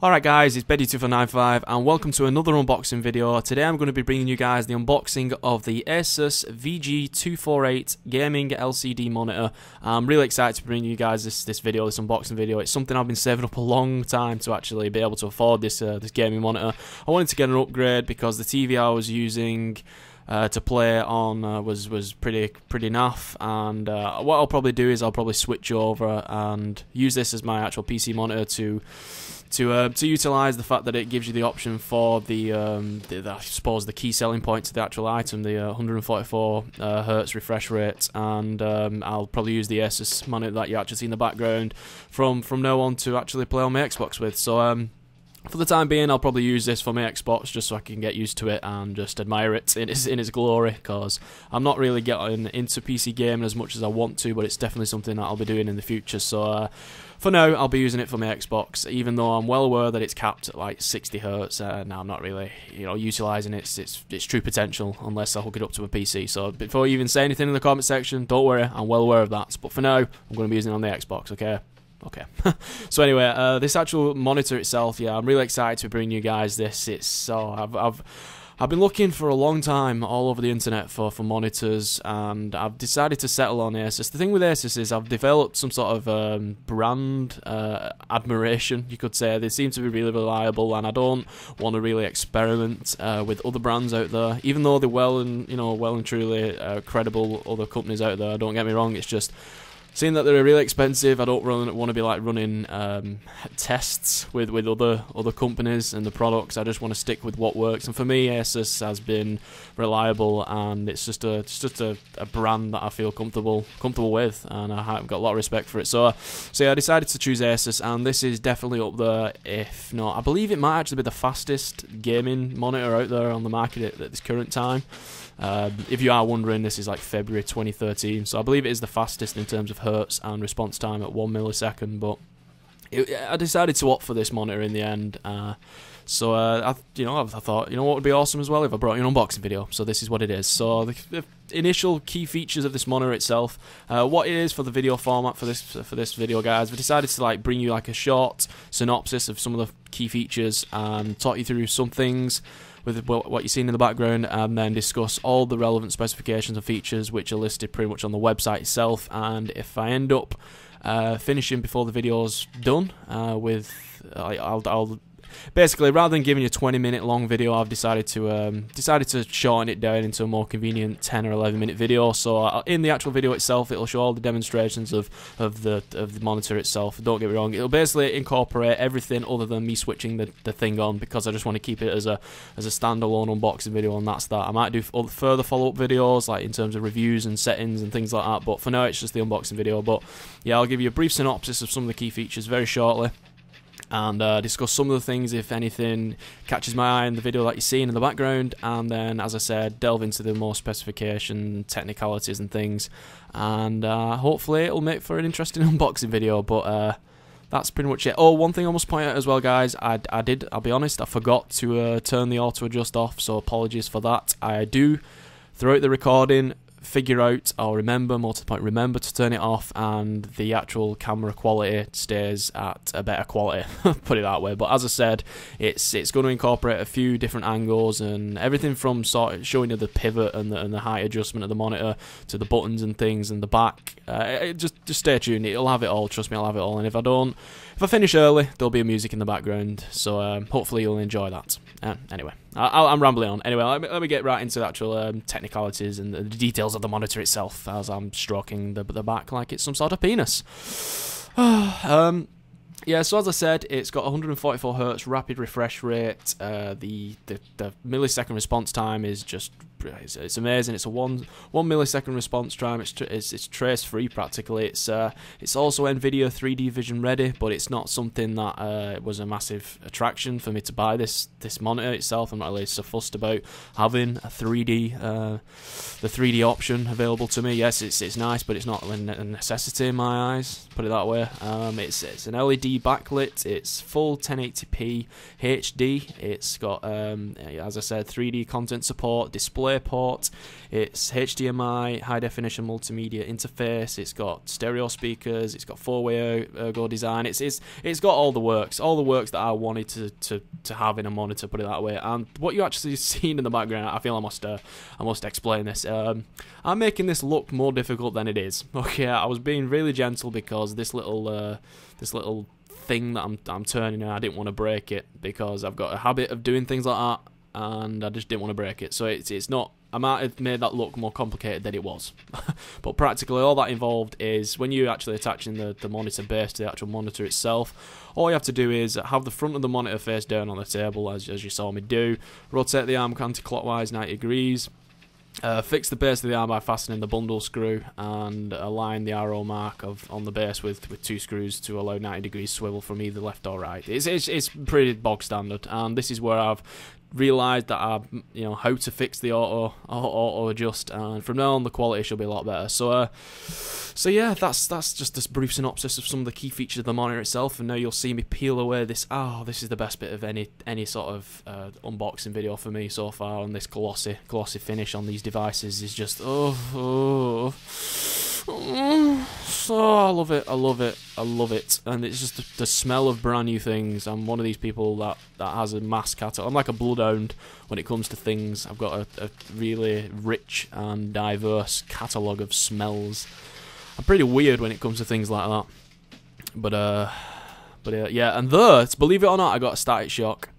Alright guys, it's Beddy2495 and welcome to another unboxing video. Today I'm going to be bringing you guys the unboxing of the ASUS VG248 gaming LCD monitor. I'm really excited to bring you guys this unboxing video. It's something I've been saving up a long time to actually be able to afford this gaming monitor. I wanted to get an upgrade because the TV I was using to play on was pretty naff, and what I'll probably do is I'll probably switch over and use this as my actual PC monitor to utilise the fact that it gives you the option for I suppose the key selling point to the actual item, the 144 Hz refresh rate, and I'll probably use the ASUS monitor that you actually see in the background from now on to actually play on my Xbox with. So for the time being, I'll probably use this for my Xbox just so I can get used to it and just admire it in its glory, because I'm not really getting into PC gaming as much as I want to, but it's definitely something that I'll be doing in the future. So for now, I'll be using it for my Xbox, even though I'm well aware that it's capped at like 60 Hz. Now I'm not really, utilising its true potential unless I hook it up to a PC. So before you even say anything in the comment section, don't worry, I'm well aware of that. But for now, I'm going to be using it on the Xbox, okay? Okay. So anyway, this actual monitor itself, yeah, I'm really excited to bring you guys this. I've been looking for a long time all over the internet for monitors, and I've decided to settle on ASUS. The thing with ASUS is I've developed some sort of brand admiration, you could say. They seem to be really reliable, and I don't want to really experiment with other brands out there, even though they're well and truly credible other companies out there. Don't get me wrong, it's just seeing that they're really expensive, I don't really want to be like running tests with other companies and the products. I just want to stick with what works. And for me, ASUS has been reliable, and it's just a brand that I feel comfortable with, and I've got a lot of respect for it. So yeah, I decided to choose ASUS, and this is definitely up there. If not, I believe it might actually be the fastest gaming monitor out there on the market at this current time. If you are wondering, this is like February 2013, so I believe it is the fastest in terms of hertz and response time at 1 millisecond, but I decided to opt for this monitor in the end. So I thought, what would be awesome as well if I brought you an unboxing video. So this is what it is. So the initial key features of this monitor itself, what it is for the video format for this video, guys. We decided to bring you a short synopsis of some of the key features and talk you through some things with what you're seeing in the background, and then discuss all the relevant specifications and features which are listed pretty much on the website itself. And if I end up finishing before the video's done, I'll basically, rather than giving you a 20-minute long video, I've decided to shorten it down into a more convenient 10 or 11-minute video. So in the actual video itself, it'll show all the demonstrations of the monitor itself. Don't get me wrong, it'll basically incorporate everything other than me switching the thing on, because I just want to keep it as a standalone unboxing video, and that's that. I might do further follow-up videos, like in terms of reviews and settings and things like that, but for now it's just the unboxing video. But yeah, I'll give you a brief synopsis of some of the key features very shortly, and discuss some of the things, if anything catches my eye in the video that you're seeing in the background, and then, as I said, delve into the more specification, technicalities and things, and hopefully it'll make for an interesting unboxing video. But that's pretty much it. Oh, one thing I must point out as well, guys, I'll be honest, I forgot to turn the auto adjust off, so apologies for that. I do, throughout the recording, remember to turn it off, and the actual camera quality stays at a better quality, put it that way. But as I said, it's going to incorporate a few different angles and everything from sort of showing you the pivot and the height adjustment of the monitor to the buttons and things in the back. Just stay tuned, it'll have it all, trust me, I'll have it all. And if I finish early, there'll be music in the background, so hopefully you'll enjoy that. Anyway, I'm rambling on. Anyway, let me get right into the actual technicalities and the details of the monitor itself, as I'm stroking the back like it's some sort of penis. Yeah, so as I said, it's got 144 Hz rapid refresh rate. The millisecond response time is just, it's amazing. It's a one millisecond response time. It's trace free practically. It's also NVIDIA 3D Vision ready, but it's not something that was a massive attraction for me to buy this monitor itself. I'm not really so fussed about having a 3D the 3D option available to me. Yes, it's nice, but it's not a necessity in my eyes, put it that way. It's an LED backlit. It's full 1080p HD. It's got as I said, 3D content support, display display port, it's HDMI, high definition multimedia interface, it's got stereo speakers, it's got 4-way ergo design, it's got all the works that I wanted to have in a monitor, put it that way. And what you actually seen in the background, I feel I must explain this. I'm making this look more difficult than it is. Okay, I was being really gentle because this little thing that I'm turning, I didn't want to break it because I've got a habit of doing things like that, and I just didn't want to break it. So it's not. I might have made that look more complicated than it was. But practically all that involved is when you're actually attaching the monitor base to the actual monitor itself, all you have to do is have the front of the monitor face down on the table, as you saw me do, rotate the arm anti-clockwise 90 degrees, fix the base of the arm by fastening the bundle screw, and align the arrow mark on the base with 2 screws to allow 90 degrees swivel from either left or right. It's pretty bog standard, and this is where I've realised that how to fix the auto adjust, and from now on the quality should be a lot better. So yeah, that's just this brief synopsis of some of the key features of the monitor itself, and now you'll see me peel away this. This is the best bit of any sort of unboxing video for me so far, and this glossy finish on these devices is just I love it, and it's just the smell of brand new things. I'm one of these people that has a mass catalogue. I'm like a bloodhound when it comes to things. I've got a really rich and diverse catalogue of smells. I'm pretty weird when it comes to things like that. But yeah, and believe it or not, I got a static shock.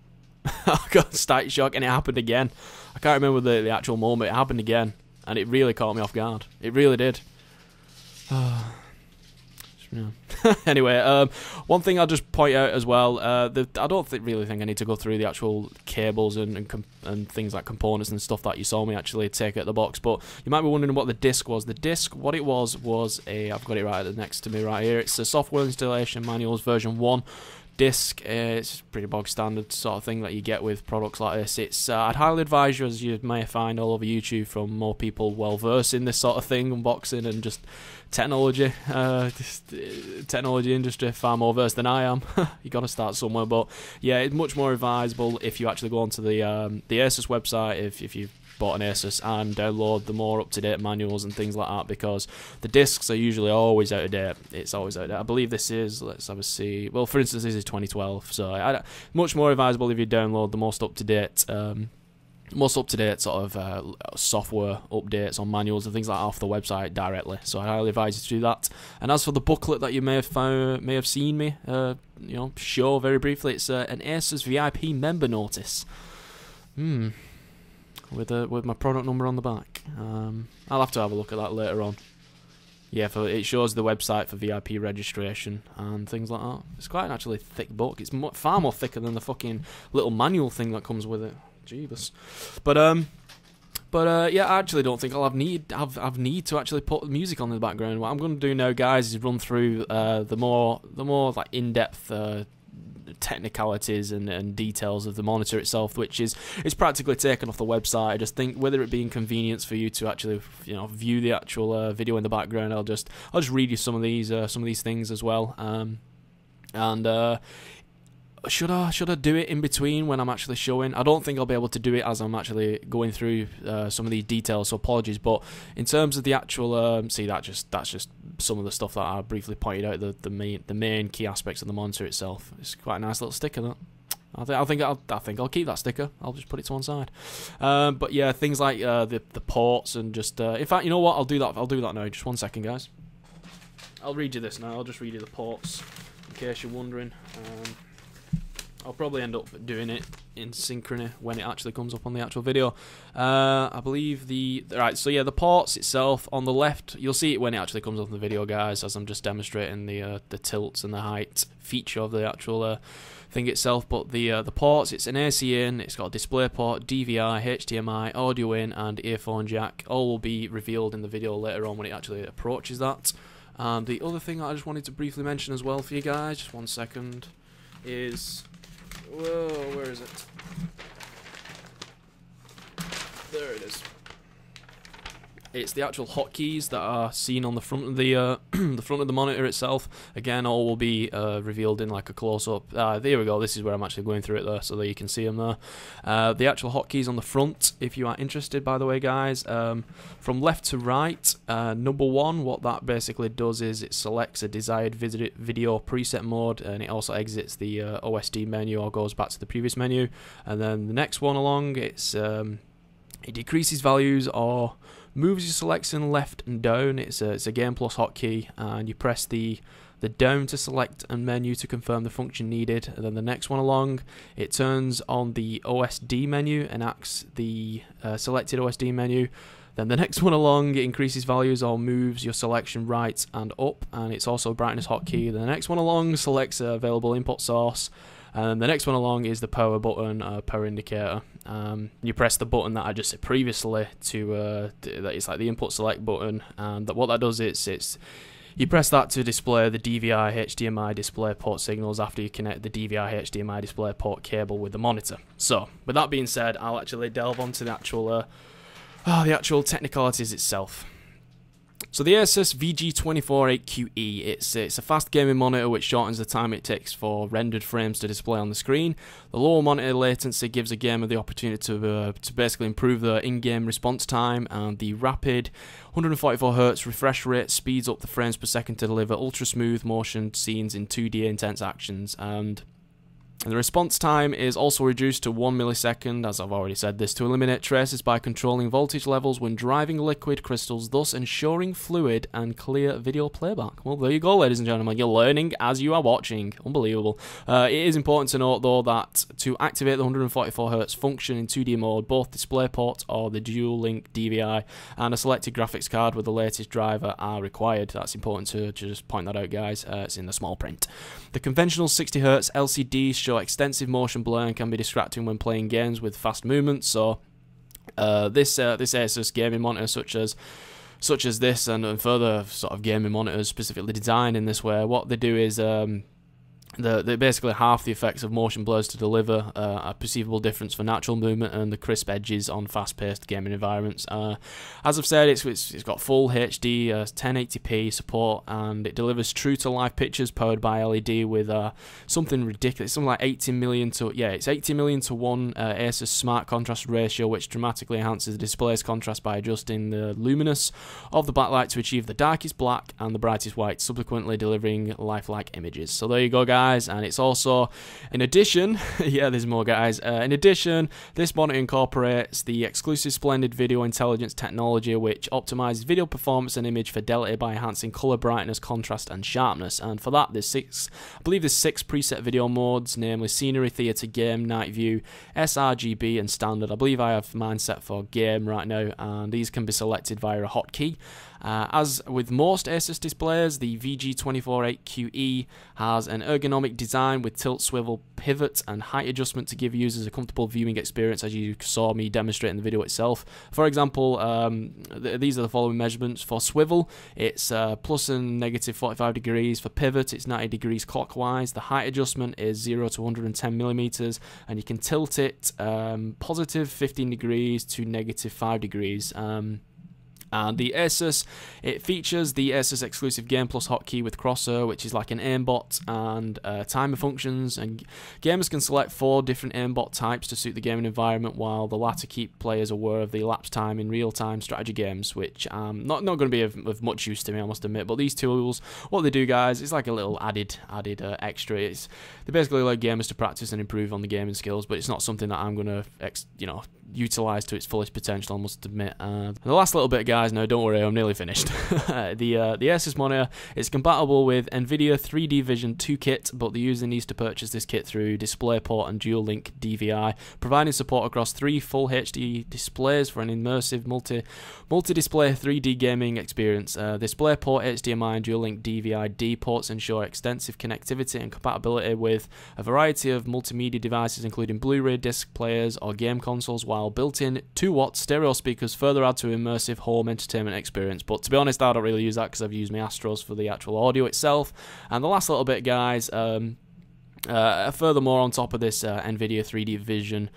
I got a static shock, and it happened again. I can't remember the actual moment. It happened again, and it really caught me off guard. It really did. Anyway, one thing I'll just point out as well, I don't really think I need to go through the actual cables and things like components and stuff that you saw me actually take out the box, but you might be wondering what the disc was. The disc, what it was I've got it right next to me right here, it's a software installation manuals version 1 disc. It's pretty bog standard sort of thing that you get with products like this. I'd highly advise you, as you may find all over YouTube from more people well versed in this sort of thing, unboxing and just technology industry, far more versed than I am. You got to start somewhere, but yeah, it's much more advisable if you actually go onto the ASUS website if you've bought an ASUS, and download the more up-to-date manuals and things like that, because the discs are usually always out of date. It's always out of date. I believe this is, let's have a see, well, for instance, this is 2012, so much more advisable if you download the most up-to-date sort of software updates on manuals and things like that off the website directly. So I highly advise you to do that. And as for the booklet that you may have seen me show very briefly, it's an ASUS VIP member notice. With my product number on the back. I'll have to have a look at that later on. Yeah, it shows the website for VIP registration and things like that. It's quite an actually thick book. It's far more thicker than the fucking little manual thing that comes with it. Jeebus. But yeah, I actually don't think I'll have need to actually put music on in the background. What I'm going to do now, guys, is run through the more like in-depth technicalities and details of the monitor itself, which is practically taken off the website. I just think, whether it be inconvenience for you to actually view the actual video in the background, I'll just read you some of these things as well. Should I do it in between when I'm actually showing? I don't think I'll be able to do it as I'm actually going through some of these details, so apologies. But in terms of the actual, see, that's just some of the stuff that I briefly pointed out. The main key aspects of the monitor itself. It's quite a nice little sticker. That I think I'll keep that sticker. I'll just put it to one side. But yeah, things like the ports and just in fact, you know what? I'll do that now. Just 1 second, guys. I'll read you this now. I'll just read you the ports in case you're wondering. I'll probably end up doing it in synchrony when it actually comes up on the actual video. I believe so yeah, the ports itself on the left, you'll see it when it actually comes up in the video, guys, as I'm just demonstrating the tilts and the height feature of the actual thing itself. But the ports, it's an AC in, it's got a display port, DVI, HDMI, audio in, and earphone jack. All will be revealed in the video later on when it actually approaches that. And the other thing that I just wanted to briefly mention as well for you guys, just 1 second, is... Whoa, where is it? There it is. It's the actual hotkeys that are seen on the front of the the front of the monitor itself. Again, all will be revealed in like a close-up. There we go. This is where I'm actually going through it there, so that you can see them there. The actual hotkeys on the front, if you are interested, by the way, guys, from left to right. Number one, what that basically does is it selects a desired video preset mode, and it also exits the OSD menu or goes back to the previous menu. And then the next one along, it's it decreases values or moves your selection left and down. It's a Game Plus hotkey, and you press the down to select a menu to confirm the function needed. And then the next one along, it turns on the OSD menu and acts the selected OSD menu. Then the next one along, it increases values or moves your selection right and up, and it's also a brightness hotkey. The next one along selects available input source, and the next one along is the power button, power indicator. You press the button that I just said previously that it's like the input select button, and what that does is you press that to display the DVI HDMI display port signals after you connect the DVI HDMI display port cable with the monitor. So, with that being said, I'll actually delve onto the actual technicalities itself. So the ASUS VG248 QE, it's a fast gaming monitor which shortens the time it takes for rendered frames to display on the screen. The lower monitor latency gives a gamer the opportunity to basically improve the in-game response time, and the rapid 144Hz refresh rate speeds up the frames per second to deliver ultra smooth motion scenes in 2D intense actions. And the response time is also reduced to 1 millisecond, as I've already said this, to eliminate traces by controlling voltage levels when driving liquid crystals, thus ensuring fluid and clear video playback. Well, there you go, ladies and gentlemen. You're learning as you are watching. Unbelievable. It is important to note, though, that to activate the 144Hz function in 2D mode, both DisplayPort or the dual-link DVI and a selected graphics card with the latest driver are required. That's important to just point that out, guys. It's in the small print. The conventional 60Hz LCDs show extensive motion blur and can be distracting when playing games with fast movements. So this ASUS gaming monitor, such as this and further sort of gaming monitors specifically designed in this way, what they do is they basically half the effects of motion blurs to deliver a perceivable difference for natural movement and the crisp edges on fast-paced gaming environments. As I've said, it's got full HD 1080p support, and it delivers true-to-life pictures powered by LED with something ridiculous, something like 80 million to 1 ASUS smart contrast ratio, which dramatically enhances the display's contrast by adjusting the luminance of the backlight to achieve the darkest black and the brightest white, subsequently delivering lifelike images. So there you go, guys. And it's also, in addition, yeah, there's more, guys. In addition, this monitor incorporates the exclusive Splendid Video Intelligence technology, which optimizes video performance and image fidelity by enhancing color brightness, contrast, and sharpness. And for that, there's six preset video modes, namely Scenery, Theater, Game, Night View, sRGB, and Standard. I believe I have mine set for Game right now, and these can be selected via a hotkey. As with most ASUS displays, the VG248 QE has an ergonomic design with tilt, swivel, pivot, and height adjustment to give users a comfortable viewing experience, as you saw me demonstrate in the video itself. For example, these are the following measurements. For swivel, it's plus and negative 45 degrees. For pivot, it's 90 degrees clockwise. The height adjustment is 0 to 110 millimeters, and you can tilt it positive 15 degrees to negative 5 degrees. And the ASUS, it features the ASUS exclusive Game Plus hotkey with crosshair, which is like an aimbot and timer functions, and gamers can select 4 different aimbot types to suit the gaming environment, while the latter keep players aware of the elapsed time in real-time strategy games, which not going to be of much use to me, I must admit. But these tools, what they do, guys, it's like a little added extra. They basically allow gamers to practice and improve on the gaming skills, but it's not something that I'm going to utilize to its fullest potential, I must admit. The last little bit, guys, no, don't worry, I'm nearly finished. The ASUS monitor is compatible with NVIDIA 3D Vision 2 kit, but the user needs to purchase this kit through DisplayPort and dual-link DVI, providing support across 3 full HD displays for an immersive multi-display 3D gaming experience. DisplayPort, HDMI, and dual-link DVI-D ports ensure extensive connectivity and compatibility with a variety of multimedia devices, including Blu-ray disc players or game consoles, while built-in 2-watt stereo speakers further add to an immersive home entertainment experience. But to be honest, I don't really use that because I've used my Astros for the actual audio itself. And the last little bit, guys, Furthermore, on top of this NVIDIA 3D Vision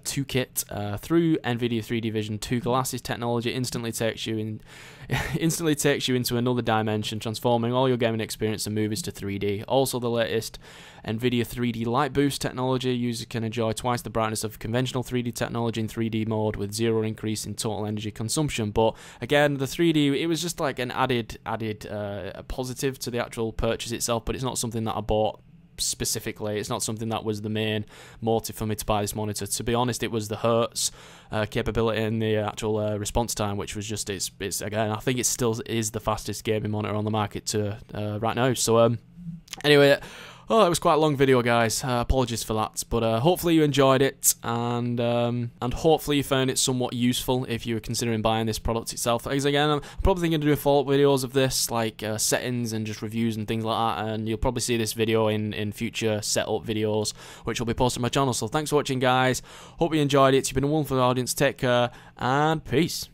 2 kit, through NVIDIA 3D Vision 2 glasses technology, instantly takes you into another dimension, transforming all your gaming experience and movies to 3D. Also, the latest NVIDIA 3D Light Boost technology, users can enjoy twice the brightness of conventional 3D technology in 3D mode with zero increase in total energy consumption. But again, the 3D, it was just like an added positive to the actual purchase itself, but it's not something that I bought specifically. It's not something that was the main motive for me to buy this monitor. To be honest, it was the hertz capability and the actual response time, which was just it's again, I think it still is the fastest gaming monitor on the market right now. So anyway, oh, it was quite a long video, guys. Apologies for that, but hopefully you enjoyed it, and hopefully you found it somewhat useful if you were considering buying this product itself. Because again, I'm probably thinking to do follow-up videos of this, like settings and just reviews and things like that, and you'll probably see this video in future setup videos, which will be posted on my channel. So thanks for watching, guys. Hope you enjoyed it. You've been a wonderful audience. Take care, and peace.